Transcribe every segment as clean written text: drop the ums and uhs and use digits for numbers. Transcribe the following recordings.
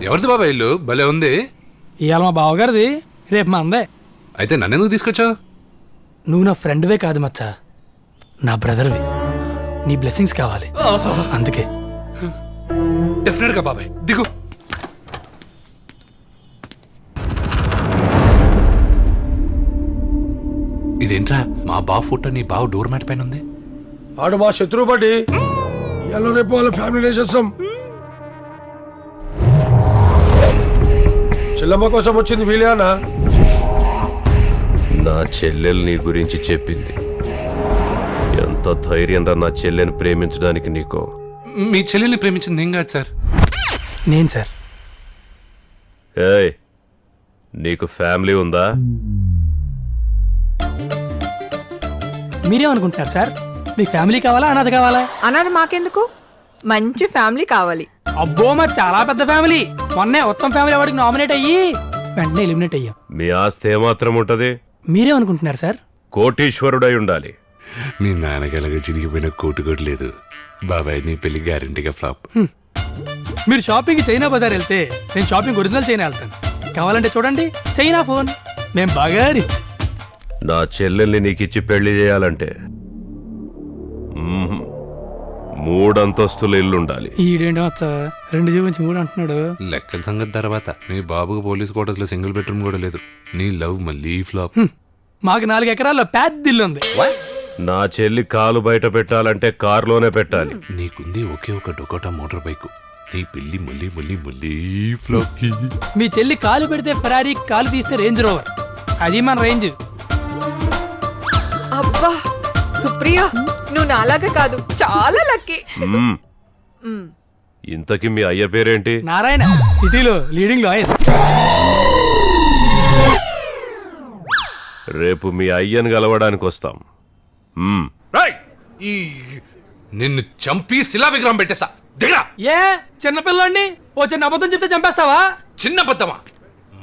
ఎవరిది బాబా ఇల్లు? భలే ఉంది. ఇవాళ మా బావగారిది, రేపు మా అందే. అయితే నన్నెందుకు తీసుకొచ్చావు? నువ్వు నా ఫ్రెండ్వే కాదు మచ్చా, నా బ్రదర్వి. నీ బ్లెస్సింగ్స్ కావాలి, అందుకే. డెఫినెట్ గా బాబాయ్, దిగు. ఇదేంట్రా, మా బావ ఫోటో నీ బావ డోర్ మ్యాట్ పైన ఉంది. ఆడు మా శత్రువు బట్టి ఎలా రేపు వాళ్ళ ఫ్యామిలీ చేస్తాం. చెల్లమ్మ కోసం వచ్చింది వీలేనా? నా చెల్లెలు నీ గురించి చెప్పింది. ఎంత ధైర్యంగా నా చెల్లెని ప్రేమించడానికి నీకో. మీ చెల్లెల్ని ప్రేమించింది ఏం కాదు సార్. నేను సార్. ఏయ్, నీకు ఫ్యామిలీ ఉందా? మీరేమనుకుంటున్నారు సార్? మీకు ఫ్యామిలీ కావాలా, అనాథ కావాలా? అనాథ మాకెందుకు, మంచి ఫ్యామిలీ కావాలి. అబ్బో, మా చాలా పెద్ద ఫ్యామిలీ. మొన్నే ఉత్తమ ఫ్యామిలీ అవార్డుకి నామినేట్ అయ్యి వెంటనే ఎలిమినేట్ అయ్యాం. మీ ఆస్తి ఏమాత్రం ఉంటది? మీరేమనుకుంటున్నారు సార్? కోటీశ్వరుడై ఉండాలి. మీ నాన్నగలగా చిరిగిపోయిన కోటు లేదు బాబాయ్. నీ పెళ్లి గ్యారంటీగా ఫ్లాప్. మీరు షాపింగ్ చైనా బజార్ వెళ్తే నేను షాపింగ్ ఒరిజినల్ చైనా వెళ్తాను. కావాలంటే చూడండి, చైనా ఫోన్. మేము బాగా రిచ్. నా చెల్లెల్ని నీకిచ్చి పెళ్లి చేయాలంటే 3 అంతస్తుల ఇల్లుండాలి. ఈడేంటి వచ్చా 2 చూపించి 3 అంటున్నాడు. లెక్కల సంగతి తర్వాత మీ బాబుకు పోలీస్ క్వార్టర్స్ లో సింగిల్ బెడ్రూమ్ కూడా లేదు. నీ లవ్ మళ్ళీ ఫ్లాప్. మాకు 4 ఎకరాల్లో పెద్ద ఇల్లు ఉంది. నా చెల్లి కాలు బయట పెట్టాలంటే కారులోనే పెట్టాలి. నీకుంది ఒకే ఒక డొకోటా మోటార్ బైక్. నీ పెళ్లి మళ్ళీ మళ్ళీ మళ్ళీ ఫ్లాప్. మీ చెల్లి కాలు పెడితే ఫెరారీ, కాలు తీస్తే రేంజ్ రోవర్. అది మన రేంజ్. అబ్బా సుప్రియ, నువ్వు నాలాగా కాదు, చాలా లక్కీ. ఇంతకీ మీ అయ్య పేరేంటి? నారాయణ, సిటీలో లీడింగ్ లాయర్. రేపు మీ అయ్యను కలవడానికి వస్తాం. నిన్ను చంపి శిలా విగ్రహం పెట్టేస్తా. దిగరా. ఏ చిన్నపిల్లండి, ఓ చిన్న అబద్ధం చెప్తే చంపేస్తావా? చిన్న బద్దమా?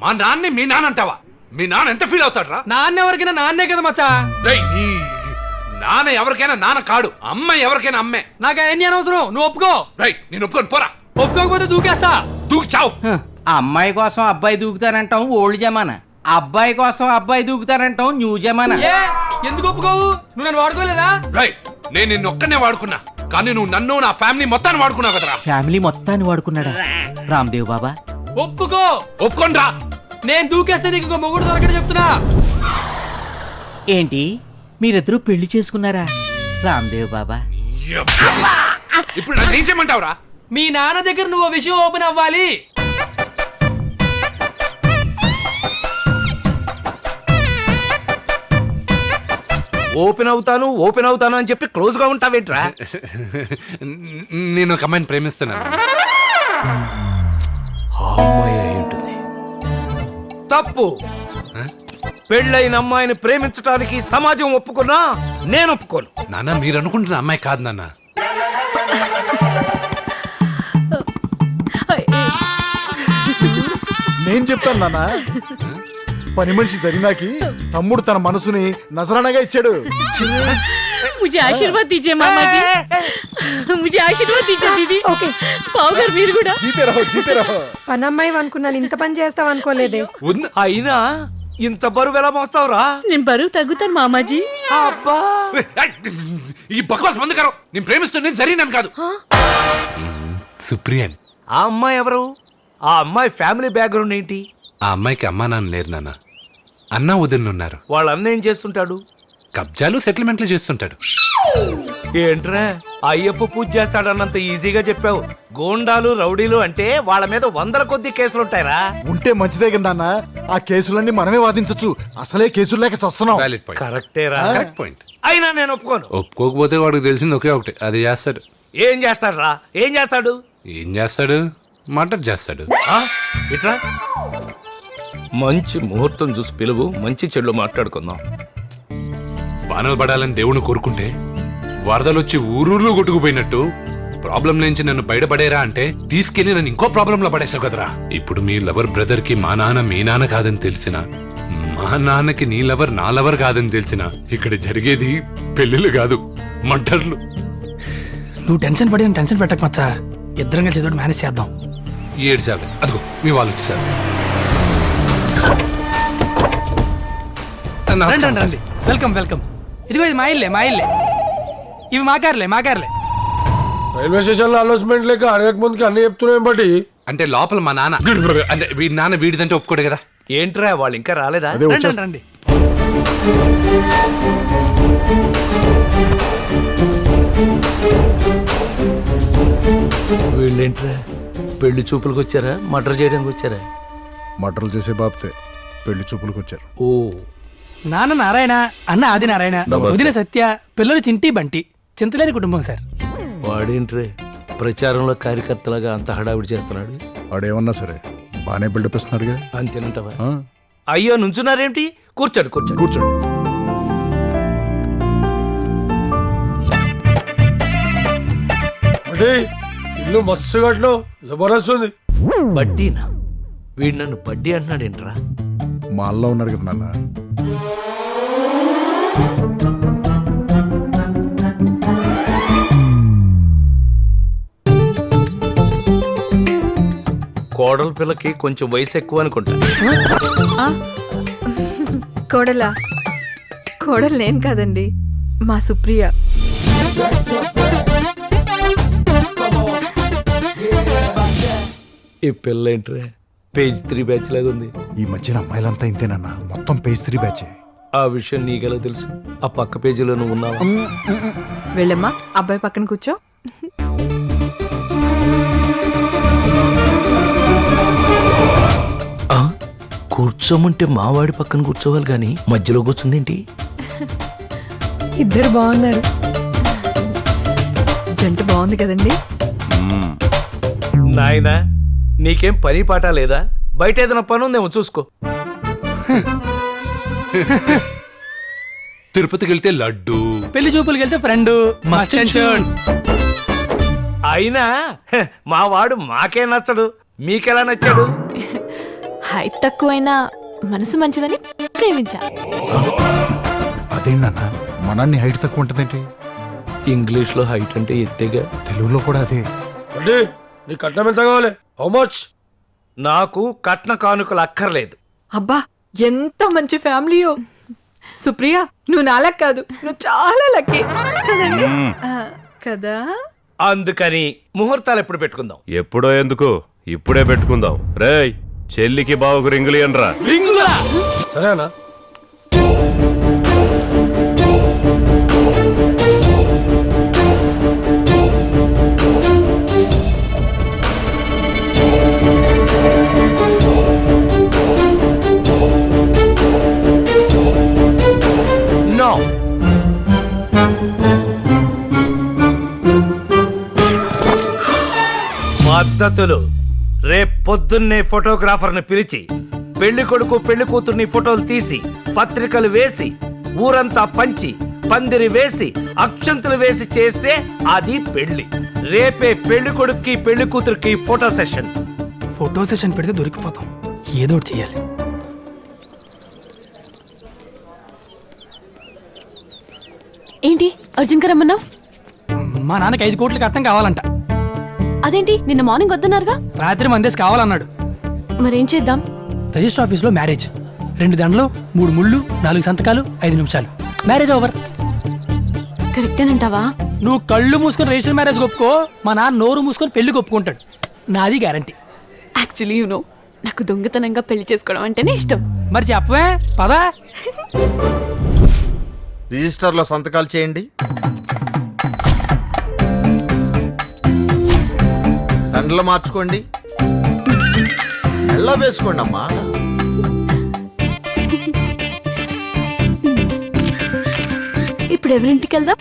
మా నాన్నే మీ నాన్న అంటావా? మీ నాన్న ఎంత ఫీల్ అవుతాడ్రా? నాన్న ఎవరికైనా నాన్నే కదా మచ్చా. నాన్న ఎవరికైనా నాన్న కాడు, అమ్మ ఎవరికైనా అమ్మే. నాకు అవన్నీ అనవసరం, నువ్వు ఒప్పుకో. నేను ఒప్పుకొని పోరా. ఒప్పుకోకపోతే దూకేస్తా. దూకి చావు. అమ్మాయి కోసం అబ్బాయి దూకుతానంటాం ఓల్డ్ జమానా, అబ్బాయి కోసం అబ్బాయి దూకుతానంటాం న్యూ జమానా. ఏ ఎందుకు ఒప్పుకోవు? నువ్వు నన్ను వాడుకోలేదా? నేను నిన్ను ఒక్కనే వాడుకున్నా, కానీ నువ్వు నన్ను నా ఫ్యామిలీ మొత్తాన్ని వాడుకున్నావు కదరా. ఫ్యామిలీ మొత్తాన్ని వాడుకున్నాడా రామ్దేవ్ బాబా? ఒప్పుకో. ఒప్పుకోనరా. నేను దూకేస్తే నీకు ఇంకో మొగుడు దొరకడు చెప్తున్నా. ఏంటి మీరిద్దరూ పెళ్లి చేసుకున్నారా రామ్దేవ్ బాబా? ఇప్పుడు నన్ను ఏం చేయమంటావురా? మీ నాన్న దగ్గర నువ్వు విషయం ఓపెన్ అవ్వాలి. ఓపెన్ అవుతాను అని చెప్పి క్లోజ్ గా ఉంటావేంట్రా? నేను ఒక అమ్మాయిని ప్రేమిస్తున్నాను. అమ్మాయి అయి ఉంటుంది. తప్పు. పెళ్ళైన అమ్మాయిని ప్రేమించడానికి సమాజం ఒప్పుకున్నా నేను ఒప్పుకోను. నాన్న, మీరు అనుకుంటున్న అమ్మాయి కాదు నాన్న. నేను చెప్తాను నాన్న. పని మనిషి జరినాకి తమ్ముడు తన మనసుని నజరానగా ఇచ్చాడు. मुझे आशीर्वाद दीजिए मामा जी, मुझे आशीर्वाद दीजिए दीदी. ఓకే పావుగారు మీరు కూడా జీతే రహో. పనమ్మాయి అనుకున్నాను, ఇంత పని చేస్తావు అనుకోలేదే. అయినా ఇంత బరువు ఎలా మోస్తావురా? నేను బరువు తగ్గుతాను మామాజీ. అబ్బా, ఈ బక్వాస్ బంద్ కరో. నేను ప్రేమిస్తున్నది సరేనని కాదు, సుప్రియన్. ఆ అమ్మాయి ఎవరు? ఆ అమ్మాయి ఫ్యామిలీ బ్యాక్గ్రౌండ్ ఏంటి? ఆ అమ్మాయికి అమ్మా నాన్న లేరు నాన్న. అన్న వదిలినున్నారు. వాళ్ళ అన్న ఏం చేస్తుంటాడు? కబ్జాలు సెటిల్మెంట్లు చేస్తుంటాడు. ఏంట్రా అయ్యప్ప పూజ చేస్తాడన్నంత ఈజీగా చెప్పావు. గోండాలు రౌడీలు అంటే వాళ్ళ మీద 100 కొద్ది కేసులుంటాయిరా. ఉంటే మంచిదే కదా నాన్న. ఆ కేసులన్నీ మనమే వాదించొచ్చు. అసలే కేసులు లేక చస్తున్నాం. Valid point. కరెక్టేరా. Correct point. అయినా నేను ఒప్పుకోను. ఒప్పుకోకపోతే వాడికి తెలిసింది ఒకే ఒకటి, అది చేస్తాడు. ఏం చేస్తాడురా? ఏం చేస్తాడు? ఏం చేస్తాడు? మర్డర్ చేస్తాడు. ఇట్రా, మంచి ముహూర్తం చూసి పిలువు, మంచి చెడు మాట్లాడుకుందాం. వానలు పడాలని దేవుని కోరుకుంటే వరదలొచ్చి ఊరూర్లో కొట్టుకుపోయినట్టు ప్రాబ్లం నుంచి నన్ను బయటపడేరా అంటే తీసుకెళ్లి నన్ను ఇంకో ప్రాబ్లంలో పడేసావు కదరా. ఇప్పుడు మీ లవర్ బ్రదర్ కి మా నాన్న మీ నాన్న కాదని తెలిసిన, మా నాన్నకి నీ లవర్ నా లవర్ కాదని తెలిసిన, ఇక్కడ జరిగేది పెళ్లిళ్ళు కాదు, మర్డర్లు. నువ్వు టెన్షన్ పడి టెన్షన్ పెట్టక మచ్చా. ఇద్దరం కలిసి ఏదో మేనేజ్ చేద్దాం. ఏడ్చాలి. అదిగో మీ వాళ్ళు వచ్చారు. రండి రండి రండి. Welcome welcome. ఇదిగో ఇది మా ఇల్లే మా ఇల్లే. ఇవి మా కార్లే మా కార్లే. రైల్వే స్టేషన్ లో అనౌన్స్మెంట్ లేక అడగక ముందుకి అన్ని చెప్తున్నాం బట్టి అంటే లోపల మా నాన్న అంటే వీడి నాన్న వీడిదంటే ఒప్పుకోడు కదా. ఏంట్రా వాళ్ళు ఇంకా రాలేదా? అదే రండి వచ్చేస్తా. రండి. వీళ్ళేంట్రా పెళ్లి చూపులకు వచ్చారా మర్డర్ చేయడానికి వచ్చారా? మటర్లు చేసే బాబతే పెళ్లి చూపులకు వచ్చారు. ఓ నాన్న నారాయణ, అన్న ఆది నారాయణ, వదిన సత్య, పిల్లలు చింటి బంటి. చింతలేని కుటుంబం సార్. వాడేంట్రే ప్రచారంలో కార్యకర్తలాగా అంత హడావిడి చేస్తున్నాడు? వాడేమన్నా సరే బాగానే బిల్డప్ ఇస్తున్నాడుగా. అంతేనంటావా? ఆ, అయ్యో నుంచున్నారేంటి? కూర్చోండి కూర్చోండి. కూర్చోండి. అంటే ఇల్లు మస్తు గట్లో జబర్దస్త్ ఉంది. బడ్డీనా? వీడు నన్ను బడ్డీ అంటున్నాడేంట్రా? మా అల్లా ఉన్నాడు కదా నాన్న. కోడల పిల్లకి కొంచెం వయసు ఎక్కువ అనుకుంటా. కోడలా? కోడలు నేను కాదండి, మా సుప్రియ. ఈ పిల్ల ఏంట్రా పేజ్ 3 బ్యాచ్ లాగా ఉంది. ఈ మధ్యన అమ్మాయిలంతా ఇంతేనన్న, మొత్తం పేజ్ 3 బ్యాచే. ఆ విషయం నీకెలా తెలుసు? ఆ పక్క పేజీలో నువ్వు ఉన్నావా? వెళ్ళమ్మా, అబ్బాయి పక్కన కూర్చో. ఆ, కూర్చోమంటే మావాడి పక్కన కూర్చోవాలి గాని మధ్యలో కూర్చుందేంటి? ఇద్దరు బాగున్నారు. జంట బాగుంది కదండి. నాయనా నీకేం పని పాట లేదా? బయట ఏదైనా పని ఉందేమో చూసుకో. తిరుపతికి వెళ్తే లడ్డు, పెళ్లి చూపులకి వెళ్తే ఫ్రెండ్. Must and sure. అయినా మా వాడు మాకే నచ్చడు, మీకెలా నచ్చాడు? హైట్ తక్కువైనా మనసు మంచిదని ప్రేమించా. అదేంటన్న మనాన్ని హైట్ తక్కువ ఉంటుందేంటి? ఇంగ్లీష్ లో హైట్ అంటే ఎత్తేగా. తెలుగులో కూడా అదే. అంటే నీ కట్నం ఎంత కావాలి? How much? నాకు కట్న కానుకలు అక్కర్లేదు. అబ్బా ఎంత మంచి ఫ్యామిలీయో. సుప్రియ, నువ్వు నాలా కాదు, నువ్వు చాలా లక్కీ కదండి. కదా. అందుకని ముహూర్తాలు ఎప్పుడు పెట్టుకుందాం? ఎప్పుడో ఎందుకు, ఇప్పుడే పెట్టుకుందాం. రేయ్ చెల్లికి బావకు రింగులు అనరా. సరేనా? నో. పద్ధతులు. రేపొద్దున్నే ఫోటోగ్రాఫర్ని పిలిచి పెళ్లి కొడుకు పెళ్లి కూతుర్ని ఫోటోలు తీసి పత్రికలు వేసి ఊరంతా పంచి పందిరి వేసి అక్షంతులు వేసి చేస్తే అది పెళ్లి. రేపే పెళ్లి కొడుక్కి పెళ్లి కూతురికి ఫోటో సెషన్. ఫోటో సెషన్ పెడితే దొరికిపోతాం. ఏదో ఒకటి చెయ్యాలి. ఏంటి అర్జున్ రమ్మన్నావు? మా నాన్నకి 5 కోట్లు కట్నం కావాలంట. అదేంటి నిన్న మార్నింగ్ వద్దన్నారుగా? రాత్రి మందేసి కావాలన్నాడు. మరేం చేద్దాం? రిజిస్టర్ ఆఫీస్ లో మ్యారేజ్. 2 దండలు, 3 ముళ్ళు, 4 సంతకాలు, 5 నిమిషాలు. Marriage over. కరెక్టేనంటావా? నువ్వు కళ్ళు మూసుకొని రిజిస్టర్ మ్యారేజ్ ఒప్పుకో, మా నాన్న నోరు మూసుకొని పెళ్లికి ఒప్పుకుంటాడు. నాది గ్యారంటీ. యాక్చువల్లీ నాకు దొంగతనంగా పెళ్లి చేసుకోవడం అంటేనే ఇష్టం. మరి చెప్పవే పదా. రిజిస్టర్లో సంతకాలు చేయండి. దండలు మార్చుకోండి. ఎలా వేసుకోండి అమ్మా. ఇప్పుడు ఎవరింటికి వెళ్దాం?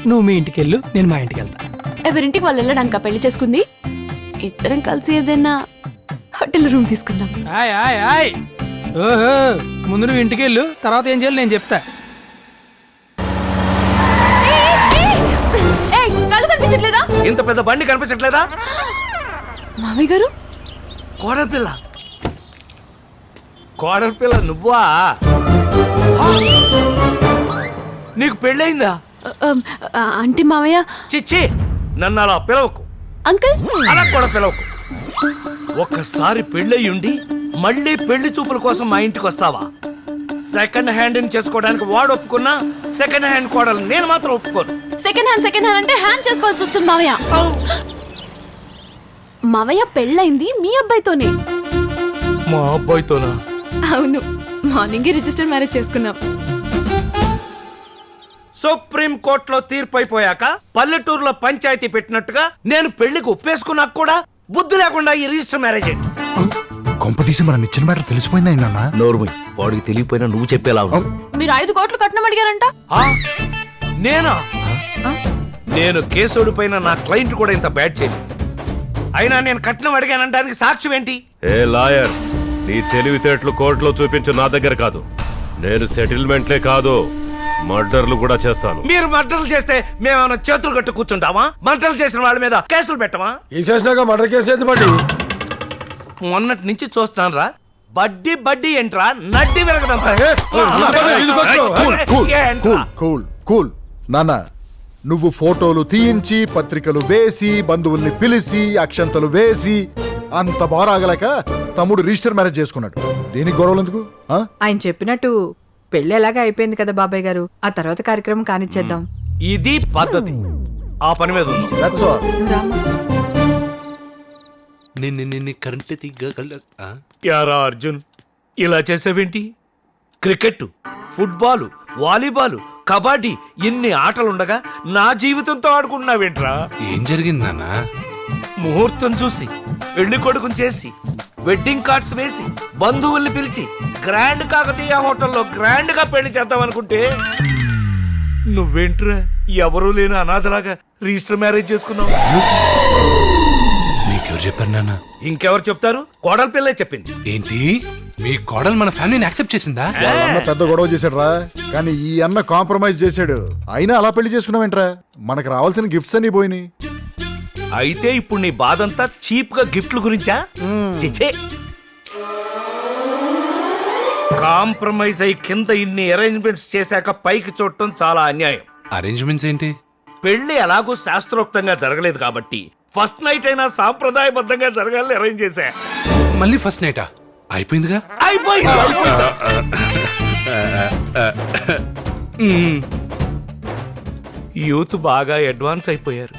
నువ్వు మీ ఇంటికి వెళ్ళు, నేను మా ఇంటికి వెళ్తా. ఎవరింటికి వాళ్ళు వెళ్ళడానికా పెళ్లి చేసుకుంది? ఇద్దరం కలిసి ఏదైనా హోటల్ రూమ్ తీసుకుందాం. ఆయ్ ఆయ్ ఆయ్. ఓహో, ముందు నువ్వు ఇంటికి వెళ్ళు, తర్వాత ఏం చేయాలి నేను చెప్తా. కళ్ళు కనిపించట్లేదా? ఇంత పెద్ద బండి కనిపించట్లేదా? మామయ్య గారు, కోడపిల్ల. కోడపిల్ల నువ్వా? నీకు పెళ్ళయిందా? అంటే మామయ్య. చిచ్చి, నన్ను అలా పిలవకు. అంకుల్ అలా కూడా పిలవకు. ఒక్కసారి పెళ్ళయ్యుండి మళ్ళీ పెళ్లి చూపుల కోసం మా ఇంటికి వస్తావా? సెకండ్ హ్యాండ్ చేసుకోవడానికి వాడు ఒప్పుకున్నా సెకండ్ హ్యాండ్ కోడలు నేను మాత్రం ఒప్పుకోను. సెకండ్ హ్యాండ్ అంటే హ్యాండ్ చేసుకోవాల్సి వస్తుంది మావయ్య. మావయ్య పెళ్ళైంది మీ అబ్బాయితోనే. మా అబ్బాయితోనా? అవును, మార్నింగే రిజిస్టర్ మ్యారేజ్ చేసుకున్నాం. సుప్రీం కోర్టులో తీర్పు అయిపోయాక పల్లెటూరులో పంచాయతీ పెట్టినట్టుగా నేను పెళ్లికి ఒప్పేసుకున్నాక కూడా బుద్ధి లేకుండా ఈ రిజిస్టర్ మ్యారేజ్ ఏంటి? కొంప తీసి మన నిచ్చిన మ్యాటర్ తెలిసిపోయిందా నాన్న? నోర్మై, వాడికి తెలియపోయినా నువ్వు చెప్పేలా ఉన్నావు. మీరు 5 కోట్లు కట్నం అడిగారంట. నేనా? నేను కేసుడి పైన నా క్లయింట్ కూడా ఇంత బ్యాడ్ చేయలేదు. అయినా నేను కట్నం అడిగానంటానికి సాక్ష్యం ఏంటి? ఏ లాయర్, నీ తెలివితేటలు కోర్టులో చూపించు, నా దగ్గర కాదు. నేను సెటిల్మెంట్లే కాదు, మర్డర్లు కూడా చేస్తాను. మీరు మర్డర్లు చేస్తే మేమేమైనా చేతులు కట్టు కూర్చుంటామా? మర్డర్లు చేసిన వాళ్ళ మీద కేసులు పెట్టమా? ఈ చేసినాక మర్డర్ కేసు అయితే బట్టి మొన్నటి నుంచి చూస్తాను రా, బడ్డీ బడ్డీ ఏంట్రా, నడ్డి విరగదంతా. కూల్ కూల్ నాన్న, నువ్వు ఫోటోలు తీయించి పత్రికలు వేసి బంధువుల్ని పిలిచి అక్షంతలు వేసి అంత బారాగలేక తమ్ముడు రిజిస్టర్ మ్యారేజ్ చేసుకున్నాడు. దేనికి గొడవలు ఎందుకు? ఆయన చెప్పినట్టు పెళ్లి ఎలాగా అయిపోయింది కదా బాబాయ్ గారు, ఆ తర్వాత కార్యక్రమం కానిచ్చేద్దాం. ఇది పద్ధతి. ఆ పని మీద ఉంది. That's all. నిన్ను కరెంట్ తీగల యారా అర్జున్, ఇలా చేసావేంటి? క్రికెట్, ఫుట్బాల్, వాలీబాల్, కబడ్డీ ఇన్ని ఆటలుండగా నా జీవితంతో ఆడుకుంటున్నావేంట్రా? ఏం జరిగింది నాన్న? ముహూర్తం చూసి పెళ్లి కొడుకుని చేసి వెడ్డింగ్ కార్డ్స్ వేసి బంధువుల్ని పిలిచి గ్రాండ్ కాకతీయ హోటల్లో గ్రాండ్ గా పెళ్లి చేద్దామనుకుంటే నువ్వేంట్రా ఎవరూ లేని అనాథలాగా రిజిస్టర్ మ్యారేజ్ చేసుకున్నావు. మీకెవరు చెప్పారు నాన్న? ఇంకెవరు చెప్తారు? కోడల పిల్లే చెప్పింది. ఏంటి, మీ కోడలు మన ఫ్యామిలీని యాక్సెప్ట్ చేసిందా? వాళ్ళ అన్న పెద్ద గొడవ చేశాడు రా, కానీ ఈ అన్న కాంప్రమైజ్ చేశాడు. అయినా అలా పెళ్లి చేసుకున్నావేంట్రా? మనకు రావాల్సిన గిఫ్ట్స్ అన్ని పోయినాయి. అయితే ఇప్పుడు నీ బాధంతా చీప్ గా గిఫ్ట్ల గురించా? చిచ్చే, కాంప్రమైజ్ అయి కింద ఇన్ని అరేంజ్మెంట్స్ చేశాక పైకి చూడటం చాలా అన్యాయం. అరేంజ్మెంట్స్ ఏంటి? పెళ్లి ఎలాగో శాస్త్రోక్తంగా జరగలేదు కాబట్టి ఫస్ట్ నైట్ అయినా సాంప్రదాయబద్ధంగా జరగాలని అరేంజ్ చేశా. మళ్ళీ ఫస్ట్ నైటా? అయిపోయిందిగా. యూత్ బాగా అడ్వాన్స్ అయిపోయారు.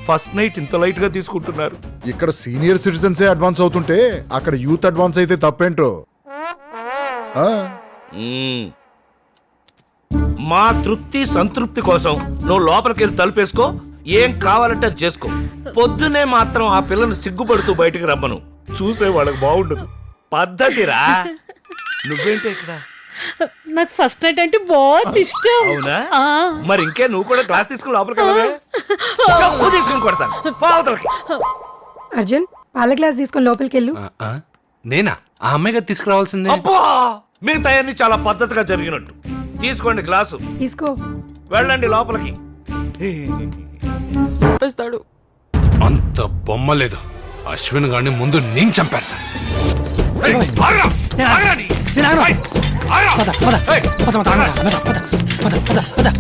ఫస్ట్ నైట్ ఇంత లైట్ గా తీసుకుంటున్నారు. ఇక్కడ సీనియర్ సిటిజన్సే అడ్వాన్స్ అవుతుంటే అక్కడ యూత్ అడ్వాన్స్ అయితే తప్పేంటో. మా తృప్తి సంతృప్తి కోసం నువ్వు లోపలికి వెళ్ళి తలుపేసుకో, ఏం కావాలంటే అది చేసుకో. పొద్దునే మాత్రం ఆ పిల్లని సిగ్గుపడుతూ బయటికి రమ్మను, చూసే వాళ్ళకి బాగుండదు. పద్ధతిరా. నువ్వేంటి ఇక్కడ? నాకు ఫస్ట్ నైట్ అంటే బాగా ఇష్టం. అవునా? మరి ఇంకే నువ్వు కూడా క్లాస్ తీసుకుని లోపలికి వెళ్ళవే? తీసుకుని కొడతాను. అర్జున్, పాల గ్లాస్ తీసుకొని లోపలికి వెళ్ళు. నేనా? ఆ అమ్మాయి గారు తీసుకురావాల్సిందే. అబ్బా, మిగతా అన్ని చాలా పద్ధతిగా జరిగినట్టు. తీసుకోండి గ్లాసు, తీసుకో. వెళ్ళండి లోపలికి. అంత బొమ్మ లేదు. అశ్విన్ గారిని ముందు నేను చంపేస్తా.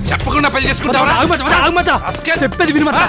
చెప్పకుండా పెళ్లి చేసుకుంటా. చెప్పేది వినమా?